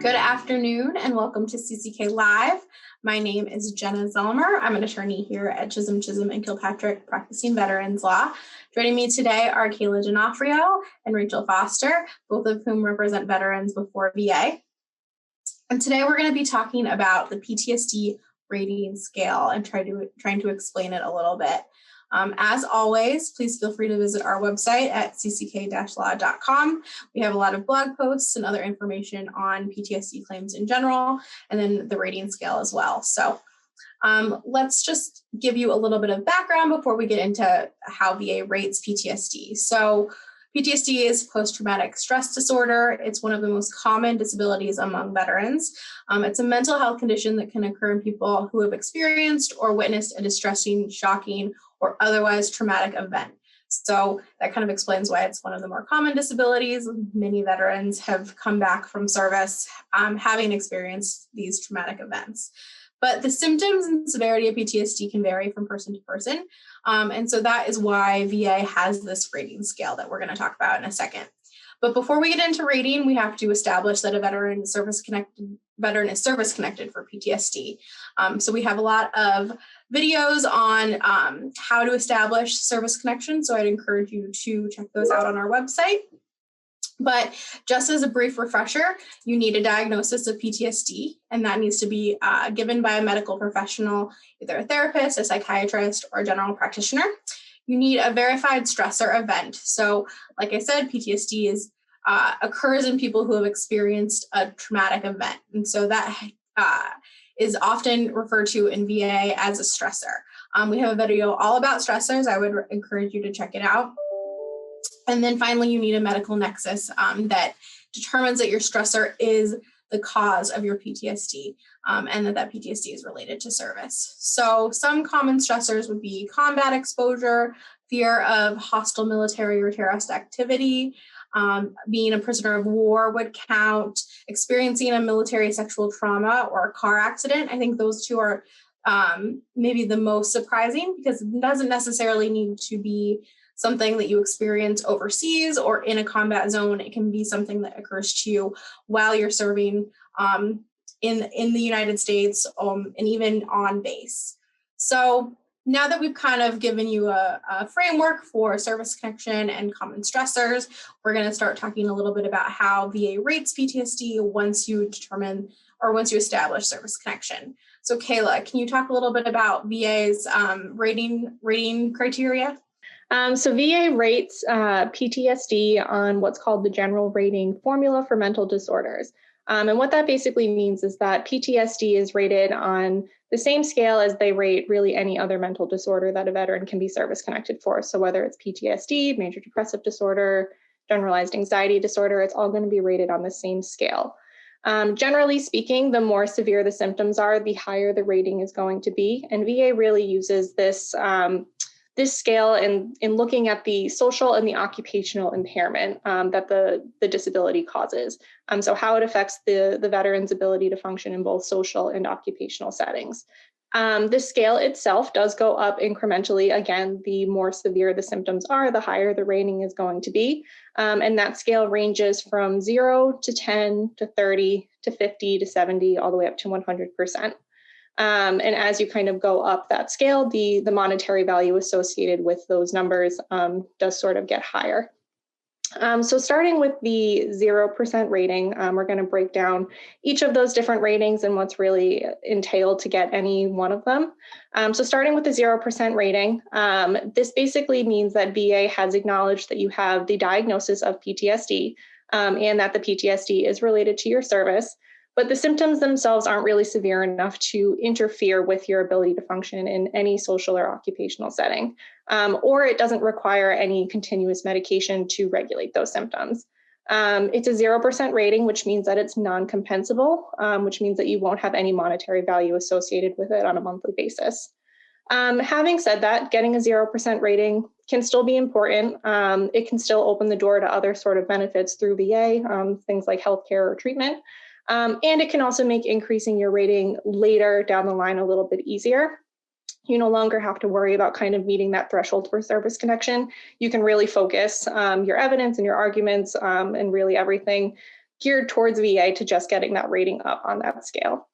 Good afternoon and welcome to CCK Live. My name is Jenna Zellmer. I'm an attorney here at Chisholm, and Kilpatrick, practicing veterans law. Joining me today are Kayla D'Onofrio and Rachel Foster, both of whom represent veterans before VA. And today we're going to be talking about the PTSD rating scale and trying to explain it a little bit. As always, please feel free to visit our website at cck-law.com. We have a lot of blog posts and other information on PTSD claims in general, and then the rating scale as well. So let's just give you a little bit of background before we get into how VA rates PTSD. So PTSD is post-traumatic stress disorder. It's one of the most common disabilities among veterans. It's a mental health condition that can occur in people who have experienced or witnessed a distressing, shocking, or otherwise traumatic event. So that kind of explains why it's one of the more common disabilities. Many veterans have come back from service having experienced these traumatic events. But the symptoms and severity of PTSD can vary from person to person. And so that is why VA has this rating scale that we're going to talk about in a second. But before we get into rating, we have to establish that a veteran is service connected for PTSD. So we have a lot of videos on how to establish service connection. So I'd encourage you to check those out on our website. But just as a brief refresher, you need a diagnosis of PTSD, and that needs to be given by a medical professional, either a therapist, a psychiatrist, or a general practitioner. You need a verified stressor event. So like I said, PTSD occurs in people who have experienced a traumatic event. And so that is often referred to in VA as a stressor. We have a video all about stressors. I would encourage you to check it out. And then finally, you need a medical nexus that determines that your stressor is the cause of your PTSD and that PTSD is related to service. So some common stressors would be combat exposure, fear of hostile military or terrorist activity, being a prisoner of war would count, experiencing a military sexual trauma or a car accident. I think those two are maybe the most surprising because it doesn't necessarily need to be something that you experience overseas or in a combat zone. It can be something that occurs to you while you're serving in the United States and even on base. So now that we've kind of given you a framework for service connection and common stressors, we're going to start talking a little bit about how VA rates PTSD once you establish service connection. So Kayla, can you talk a little bit about VA's rating criteria? So VA rates PTSD on what's called the general rating formula for mental disorders. And what that basically means is that PTSD is rated on the same scale as they rate really any other mental disorder that a veteran can be service connected for. So whether it's PTSD, major depressive disorder, generalized anxiety disorder, it's all going to be rated on the same scale. Generally speaking, the more severe the symptoms are, the higher the rating is going to be. And VA really uses this scale in looking at the social and the occupational impairment that the disability causes. So how it affects the veteran's ability to function in both social and occupational settings. This scale itself does go up incrementally. Again, the more severe the symptoms are, the higher the rating is going to be. And that scale ranges from 0 to 10 to 30 to 50 to 70, all the way up to 100%. And as you kind of go up that scale, the monetary value associated with those numbers does sort of get higher. So starting with the 0% rating, we're going to break down each of those different ratings and what's really entailed to get any one of them. So starting with the 0% rating, this basically means that VA has acknowledged that you have the diagnosis of PTSD and that the PTSD is related to your service. But the symptoms themselves aren't really severe enough to interfere with your ability to function in any social or occupational setting, or it doesn't require any continuous medication to regulate those symptoms. It's a 0% rating, which means that it's non-compensable, which means that you won't have any monetary value associated with it on a monthly basis. Having said that, getting a 0% rating can still be important. It can still open the door to other sort of benefits through VA, things like healthcare or treatment. And it can also make increasing your rating later down the line a little bit easier. You no longer have to worry about kind of meeting that threshold for service connection. You can really focus your evidence and your arguments and really everything geared towards VA to just getting that rating up on that scale.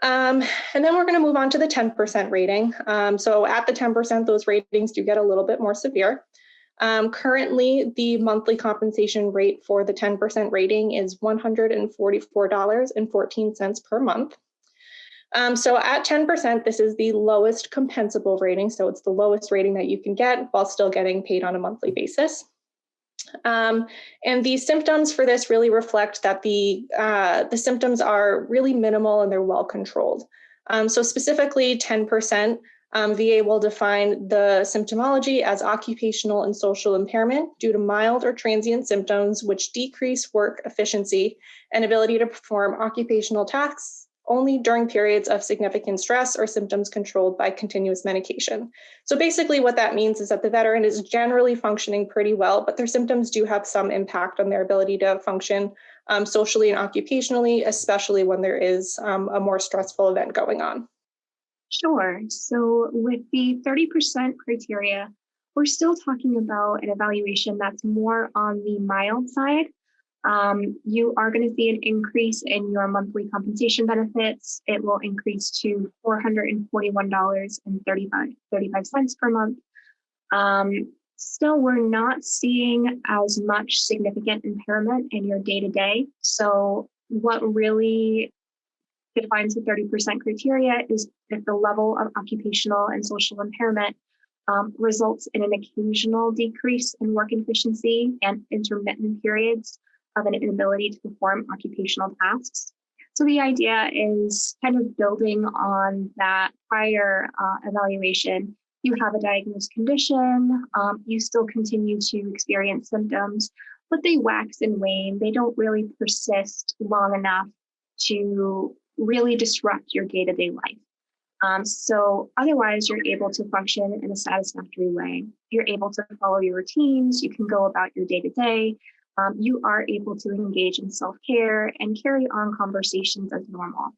And then we're going to move on to the 10% rating. So at the 10%, those ratings do get a little bit more severe. Currently, the monthly compensation rate for the 10% rating is $144.14 per month. So at 10%, this is the lowest compensable rating. So it's the lowest rating that you can get while still getting paid on a monthly basis. And the symptoms for this really reflect that the symptoms are really minimal and they're well controlled. So specifically 10%, VA will define the symptomology as occupational and social impairment due to mild or transient symptoms which decrease work efficiency and ability to perform occupational tasks only during periods of significant stress or symptoms controlled by continuous medication. So basically what that means is that the veteran is generally functioning pretty well, but their symptoms do have some impact on their ability to function socially and occupationally, especially when there is a more stressful event going on. Sure. So with the 30% criteria, we're still talking about an evaluation that's more on the mild side. You are going to see an increase in your monthly compensation benefits. It will increase to $441.35 per month. Still, we're not seeing as much significant impairment in your day-to-day. So what really defines the 30% criteria is if the level of occupational and social impairment results in an occasional decrease in work efficiency and intermittent periods of an inability to perform occupational tasks. So the idea is kind of building on that prior evaluation. You have a diagnosed condition, you still continue to experience symptoms, but they wax and wane. They don't really persist long enough to really disrupt your day-to-day life. So otherwise, you're able to function in a satisfactory way. You're able to follow your routines. You can go about your day-to-day. You are able to engage in self-care and carry on conversations as normal.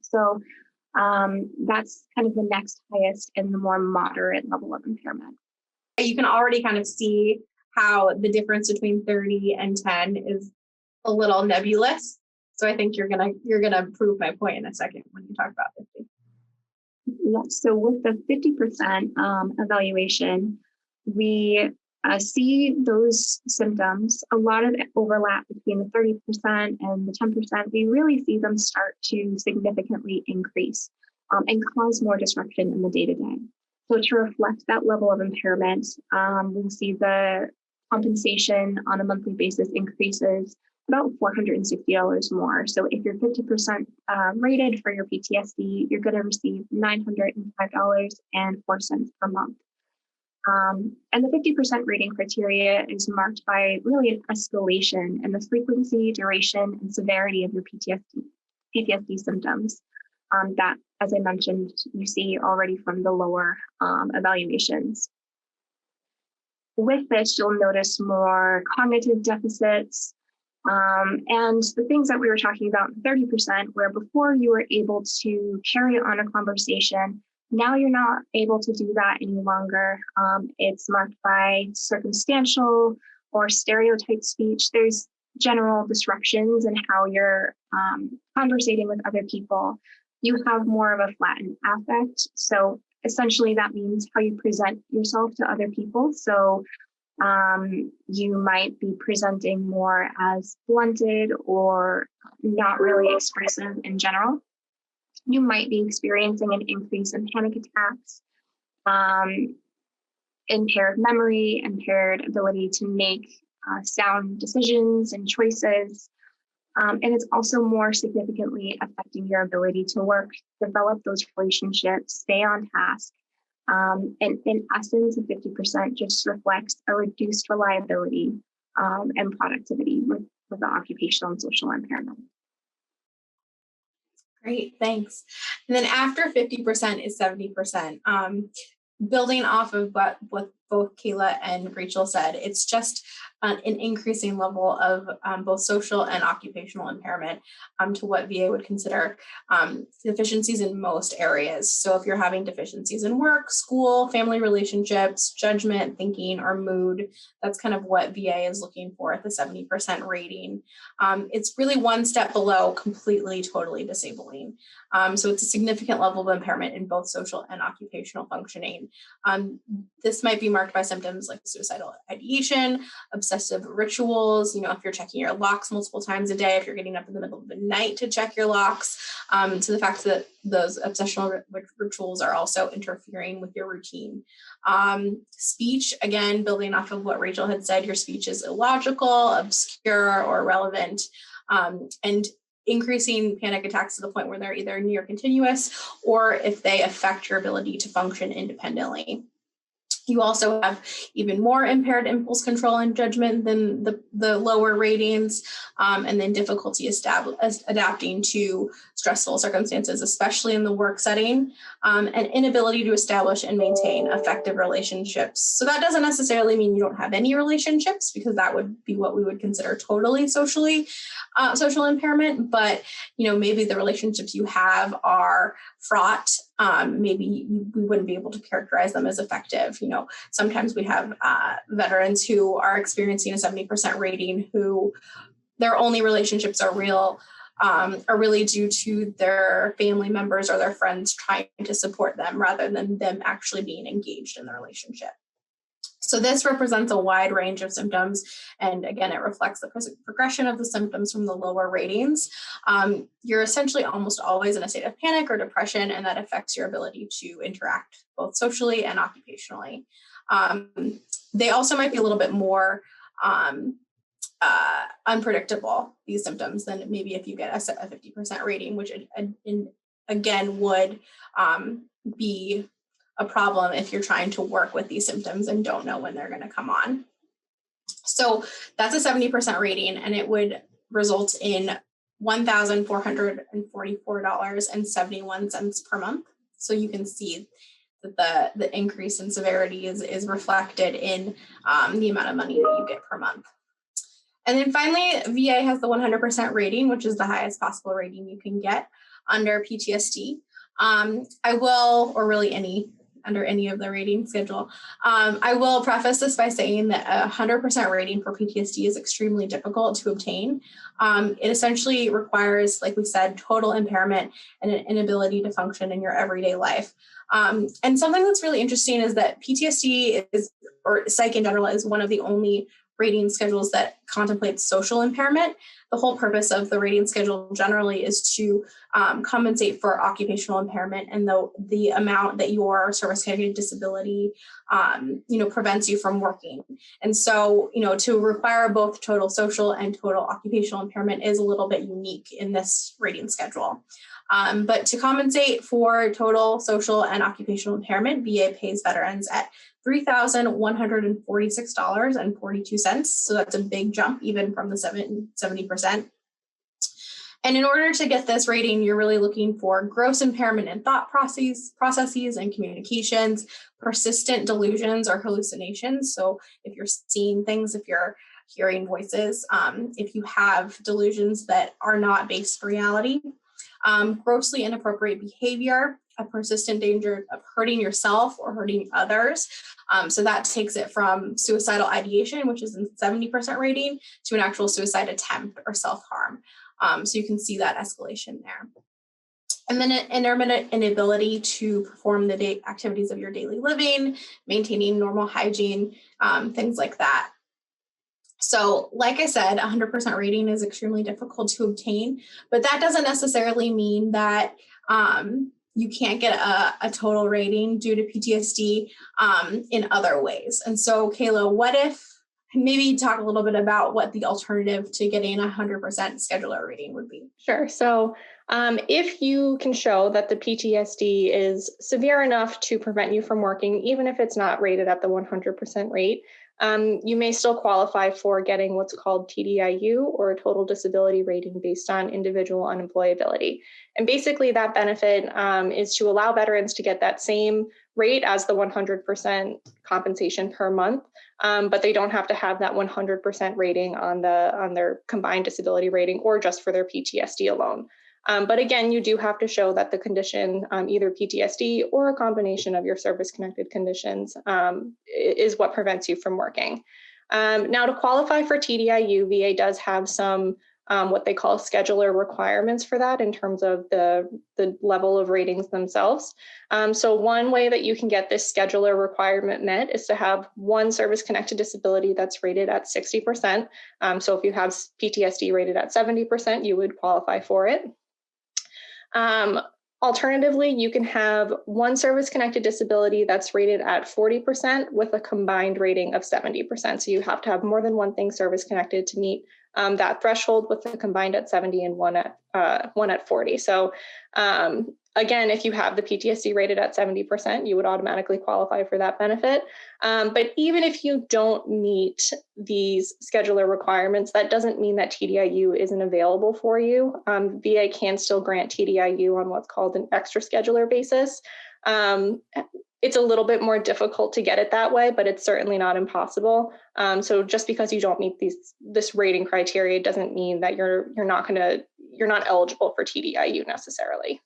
So that's kind of the next highest and the more moderate level of impairment. You can already kind of see how the difference between 30 and 10 is a little nebulous. So I think you're gonna prove my point in a second when you talk about 50. Yeah, so with the 50% evaluation, we see those symptoms, a lot of overlap between the 30% and the 10%. We really see them start to significantly increase and cause more disruption in the day-to-day. So to reflect that level of impairment, we see the compensation on a monthly basis increases about $460 more. So if you're 50% rated for your PTSD, you're going to receive $905.04 per month. And the 50% rating criteria is marked by really an escalation in the frequency, duration, and severity of your PTSD symptoms that, as I mentioned, you see already from the lower evaluations. With this, you'll notice more cognitive deficits, and the things that we were talking about, 30%, where before you were able to carry on a conversation, now you're not able to do that any longer. It's marked by circumstantial or stereotype speech. There's general disruptions in how you're conversating with other people. You have more of a flattened affect. So essentially that means how you present yourself to other people. So you might be presenting more as blunted or not really expressive in general. You might be experiencing an increase in panic attacks, impaired memory, impaired ability to make sound decisions and choices. And it's also more significantly affecting your ability to work, develop those relationships, stay on task. And in essence, 50% just reflects a reduced reliability and productivity with the occupational and social impairment. Great, thanks. And then after 50% is 70%. Building off of what both Kayla and Rachel said, it's just an increasing level of both social and occupational impairment to what VA would consider deficiencies in most areas. So if you're having deficiencies in work, school, family relationships, judgment, thinking, or mood, that's kind of what VA is looking for at the 70% rating. It's really one step below completely, totally disabling. So it's a significant level of impairment in both social and occupational functioning. This might be marked by symptoms like suicidal ideation, obsessive rituals, if you're checking your locks multiple times a day, if you're getting up in the middle of the night to check your locks, to the fact that those obsessional rituals are also interfering with your routine. Speech, again, building off of what Rachel had said, your speech is illogical, obscure, or irrelevant, and increasing panic attacks to the point where they're either near continuous or if they affect your ability to function independently. You also have even more impaired impulse control and judgment than the lower ratings, and then difficulty adapting to stressful circumstances, especially in the work setting, and inability to establish and maintain effective relationships. So that doesn't necessarily mean you don't have any relationships, because that would be what we would consider totally social impairment. But maybe the relationships you have are fraught. Maybe we wouldn't be able to characterize them as effective. Sometimes we have veterans who are experiencing a 70% rating who their only relationships are really due to their family members or their friends trying to support them rather than them actually being engaged in the relationship. So this represents a wide range of symptoms. And again, it reflects the progression of the symptoms from the lower ratings. You're essentially almost always in a state of panic or depression, and that affects your ability to interact both socially and occupationally. They also might be a little bit more unpredictable, these symptoms, than maybe if you get a 50% rating, which again would be a problem if you're trying to work with these symptoms and don't know when they're going to come on. So that's a 70% rating, and it would result in $1,444.71 per month. So you can see that the increase in severity is reflected in the amount of money that you get per month. And then finally, VA has the 100% rating, which is the highest possible rating you can get under PTSD. Under any of the rating schedule. I will preface this by saying that a 100% rating for PTSD is extremely difficult to obtain. It essentially requires, like we said, total impairment and an inability to function in your everyday life. And something that's really interesting is that PTSD or psych in general, is one of the only rating schedules that contemplates social impairment. The whole purpose of the rating schedule generally is to compensate for occupational impairment and the amount that your service-connected disability, prevents you from working. And so, to require both total social and total occupational impairment is a little bit unique in this rating schedule. But to compensate for total social and occupational impairment, VA pays veterans at $3,146.42. So that's a big jump even from the 70%. And in order to get this rating, you're really looking for gross impairment in thought processes and communications, persistent delusions or hallucinations. So if you're seeing things, if you're hearing voices, if you have delusions that are not based in reality, grossly inappropriate behavior, a persistent danger of hurting yourself or hurting others. So that takes it from suicidal ideation, which is in 70% rating, to an actual suicide attempt or self-harm. So you can see that escalation there. And then an intermittent inability to perform the activities of your daily living, maintaining normal hygiene, things like that. So like I said, 100% rating is extremely difficult to obtain, but that doesn't necessarily mean that you can't get a total rating due to PTSD in other ways. And so, Kayla, maybe talk a little bit about what the alternative to getting 100% scheduler rating would be? Sure. So if you can show that the PTSD is severe enough to prevent you from working, even if it's not rated at the 100% rate, you may still qualify for getting what's called TDIU, or a total disability rating based on individual unemployability. And basically that benefit is to allow veterans to get that same rate as the 100% compensation per month, but they don't have to have that 100% rating on their combined disability rating or just for their PTSD alone. But again, you do have to show that the condition, either PTSD or a combination of your service-connected conditions, is what prevents you from working. Now, to qualify for TDIU, VA does have some what they call scheduler requirements for that in terms of the level of ratings themselves. So one way that you can get this scheduler requirement met is to have one service-connected disability that's rated at 60%. So if you have PTSD rated at 70%, you would qualify for it. Alternatively, you can have one service-connected disability that's rated at 40% with a combined rating of 70%. So you have to have more than one thing service-connected to meet that threshold, with a combined at 70 and one at 40. So again, if you have the PTSD rated at 70%, you would automatically qualify for that benefit. But even if you don't meet these scheduler requirements, that doesn't mean that TDIU isn't available for you. VA can still grant TDIU on what's called an extra scheduler basis. It's a little bit more difficult to get it that way, but it's certainly not impossible. So just because you don't meet this rating criteria doesn't mean that you're not eligible for TDIU necessarily.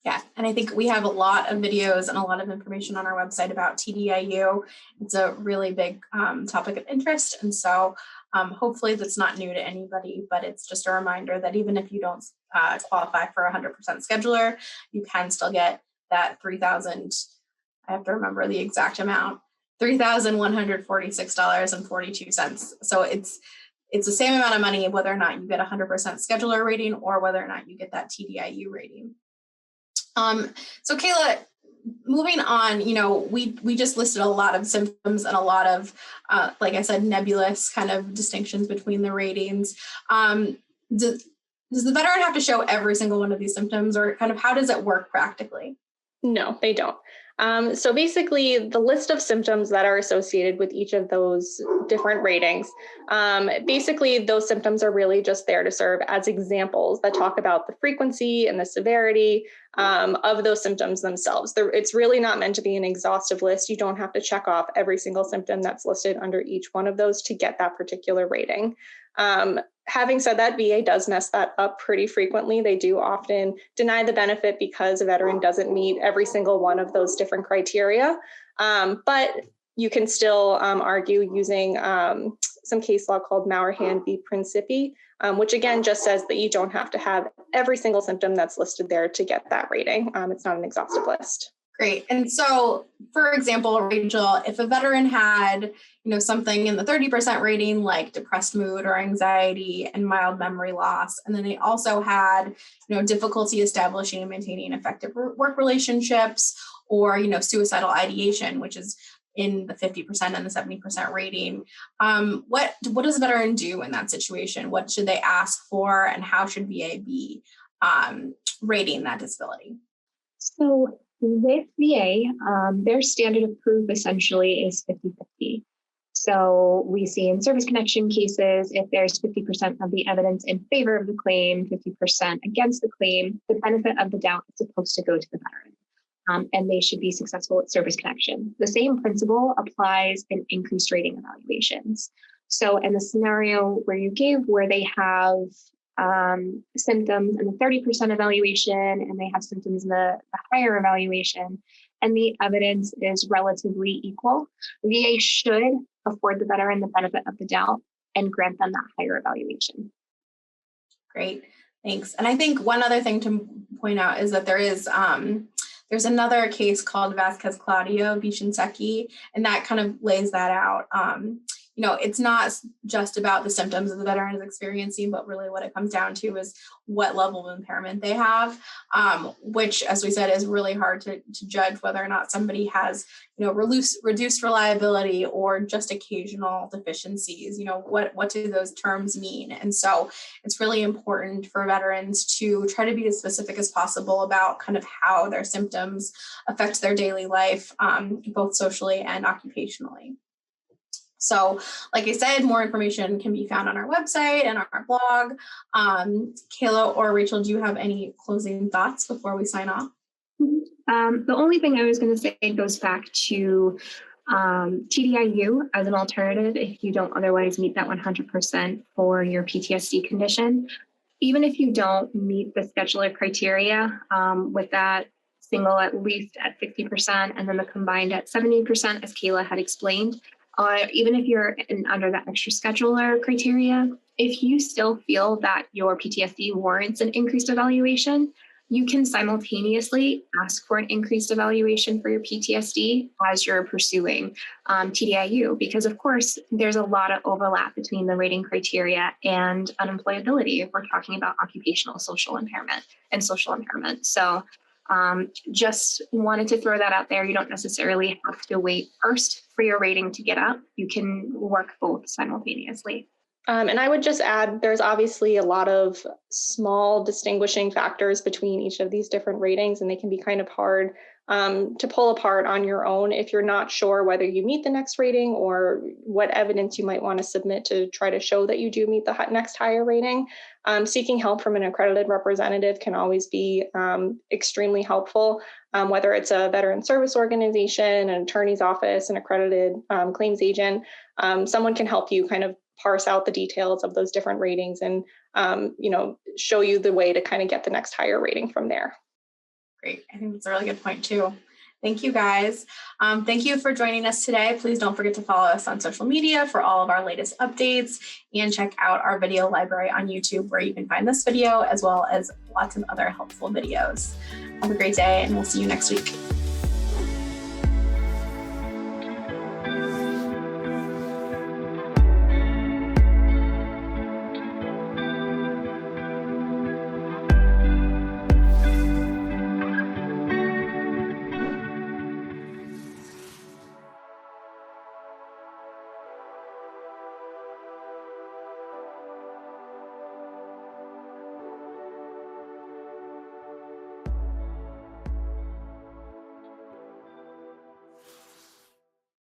Yeah, and I think we have a lot of videos and a lot of information on our website about TDIU. It's a really big topic of interest. And so hopefully that's not new to anybody, but it's just a reminder that even if you don't qualify for 100% scheduler, you can still get that $3,000, I have to remember the exact amount, $3,146.42. So it's the same amount of money, whether or not you get 100% scheduler rating or whether or not you get that TDIU rating. So Kayla, moving on, we just listed a lot of symptoms and a lot of, like I said, nebulous kind of distinctions between the ratings. Does the veteran have to show every single one of these symptoms, or kind of how does it work practically? No, they don't. So basically, the list of symptoms that are associated with each of those different ratings, basically those symptoms are really just there to serve as examples that talk about the frequency and the severity of those symptoms themselves. It's really not meant to be an exhaustive list. You don't have to check off every single symptom that's listed under each one of those to get that particular rating. Having said that, VA does mess that up pretty frequently. They do often deny the benefit because a veteran doesn't meet every single one of those different criteria. But you can still argue using some case law called Mauerhand v. Principi, which again just says that you don't have to have every single symptom that's listed there to get that rating. It's not an exhaustive list. Great. And so, for example, Rachel, if a veteran had, something in the 30% rating, like depressed mood or anxiety and mild memory loss, and then they also had, difficulty establishing and maintaining effective work relationships, or, suicidal ideation, which is in the 50% and the 70% rating, what does a veteran do in that situation? What should they ask for, and how should VA be rating that disability? So with VA, their standard of proof essentially is 50-50. So we see in service connection cases, if there's 50% of the evidence in favor of the claim, 50% against the claim, the benefit of the doubt is supposed to go to the veteran, and they should be successful at service connection. The same principle applies in increased rating evaluations. So in the scenario where you gave, where they have symptoms in the 30% evaluation and they have symptoms in the higher evaluation, and the evidence is relatively equal, VA should afford the veteran the benefit of the doubt and grant them that higher evaluation. Great, thanks. And I think one other thing to point out is that there's another case called Vasquez-Claudio v. Shinseki, and that kind of lays that out. It's not just about the symptoms that the veteran is experiencing, but really what it comes down to is what level of impairment they have, which, as we said, is really hard to judge whether or not somebody has, reduced reliability or just occasional deficiencies. What do those terms mean? And so it's really important for veterans to try to be as specific as possible about kind of how their symptoms affect their daily life, both socially and occupationally. So like I said, more information can be found on our website and our blog. Kayla or Rachel, do you have any closing thoughts before we sign off? The only thing I was going to say goes back to TDIU as an alternative if you don't otherwise meet that 100% for your PTSD condition. Even if you don't meet the scheduler criteria with that single at least at 60% and then the combined at 70%, as Kayla had explained, even if you're under that extra scheduler criteria, if you still feel that your PTSD warrants an increased evaluation, you can simultaneously ask for an increased evaluation for your PTSD as you're pursuing TDIU, because of course, there's a lot of overlap between the rating criteria and unemployability if we're talking about occupational social impairment and social impairment. So just wanted to throw that out there. You don't necessarily have to wait first for your rating to get up. You can work both simultaneously. And I would just add, there's obviously a lot of small distinguishing factors between each of these different ratings, and they can be kind of hard to pull apart on your own if you're not sure whether you meet the next rating or what evidence you might want to submit to try to show that you do meet the next higher rating. Seeking help from an accredited representative can always be extremely helpful, whether it's a veteran service organization, an attorney's office, an accredited claims agent. Someone can help you kind of parse out the details of those different ratings and, show you the way to kind of get the next higher rating from there. Great. I think that's a really good point too. Thank you guys. Thank you for joining us today. Please don't forget to follow us on social media for all of our latest updates and check out our video library on YouTube where you can find this video as well as lots of other helpful videos. Have a great day and we'll see you next week.